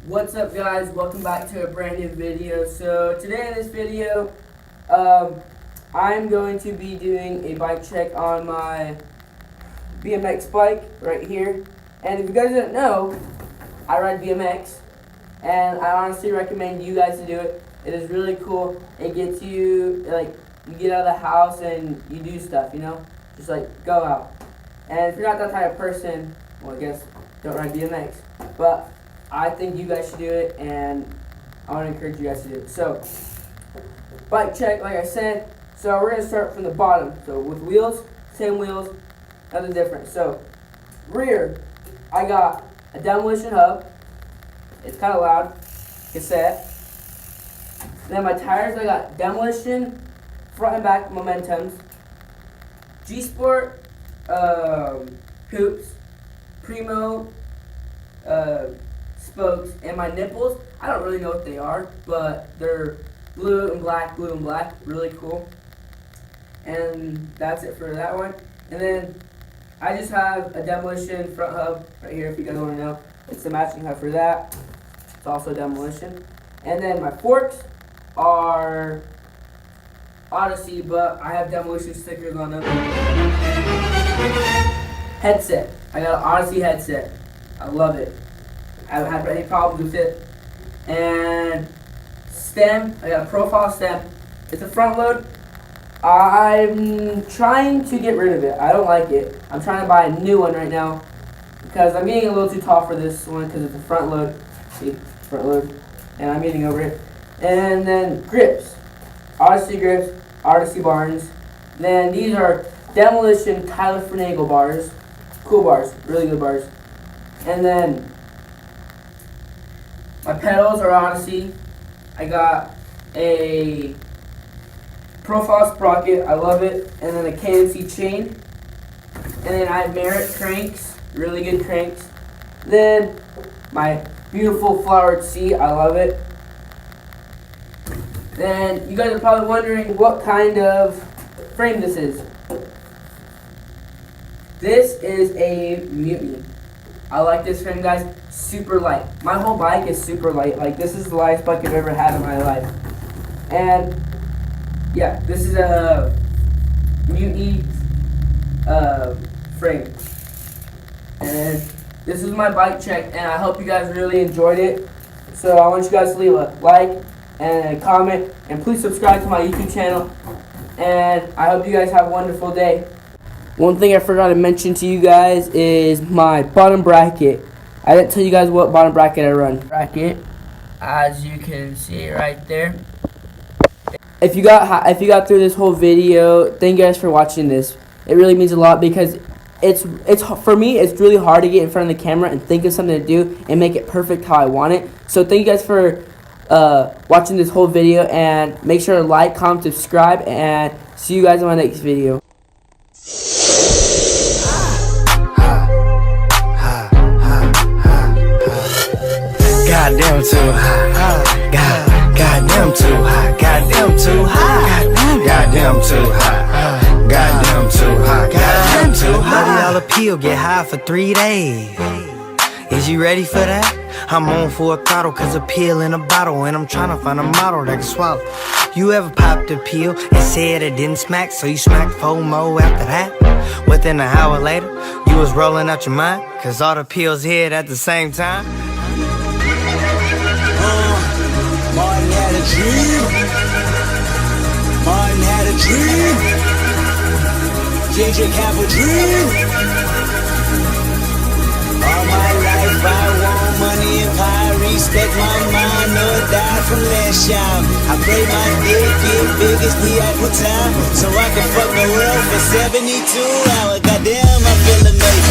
What's up, guys? Welcome back to a brand new video. So today in this video, I'm going to be doing a bike check on my BMX bike right here. And if you guys didn't know, I ride BMX, and I honestly recommend you guys to do it. It is really cool. It gets you, like, you get out of the house and you do stuff, you know? Just like go out. And if you're not that type of person, well, I guess don't ride BMX. But I think you guys should do it, and I want to encourage you guys to do it. So, bike check, like I said. So we're going to start from the bottom. So with wheels, same wheels, nothing different. So rear, I got a Demolition hub. It's kind of loud. Cassette. And then my tires, I got Demolition front and back Momentums, G-Sport hoops, Primo spokes, and my nipples, I don't really know what they are, but they're blue and black, really cool. And that's it for that one. And then I just have a Demolition front hub right here, if you guys want to know. It's the matching hub for that. It's also Demolition. And then my forks are Odyssey, but I have Demolition stickers on them. Headset. I got an Odyssey headset. I love it. I haven't had any problems with it. And stem. I got a profile stem. It's a front load. I'm trying to get rid of it. I don't like it. I'm trying to buy a new one right now because I'm getting a little too tall for this one because it's a front load. See, front load. And I'm getting over it. And then grips. Odyssey grips, Odyssey Barnes. Then these are Demolition Tyler Finagle bars. Cool bars, really good bars. And then my pedals are Odyssey. I got a profile sprocket, I love it. And then a KNC chain. And then I have Merit cranks, really good cranks. Then my beautiful flowered seat, I love it. Then you guys are probably wondering what kind of frame this is. This is a Mutiny. I like this frame, guys. Super light. My whole bike is super light. Like, this is the lightest bike I've ever had in my life. And yeah, this is a Mutiny frame. And this is my bike check, and I hope you guys really enjoyed it. So I want you guys to leave a like and a comment, and please subscribe to my YouTube channel, and I hope you guys have a wonderful day. One thing I forgot to mention to you guys is my bottom bracket. I didn't tell you guys what bottom bracket I run. Bracket, as you can see right there. If you got through this whole video, thank you guys for watching this. It really means a lot because it's for me, it's really hard to get in front of the camera and think of something to do and make it perfect how I want it. So thank you guys for watching this whole video, and make sure to like, comment, subscribe, and see you guys in my next video. Goddamn too high, goddamn too high, goddamn too high, goddamn too high, goddamn too high, goddamn too high. Y'all appeal, get high for 3 days. Is you ready for that? I'm on for a throttle, cause a pill in a bottle, and I'm tryna find a model that can swallow. You ever popped a pill and said it didn't smack, so you smacked 4 more after that? Within an hour later, you was rolling out your mind, cause all the pills hit at the same time. Martin had a dream. Martin had a dream. JJ have a dream. All my life I want money and power. Respect my mind, no die from last time. I pray my dick get big as the Apple time, so I can fuck the world for 72 hours. Goddamn, I feel amazing.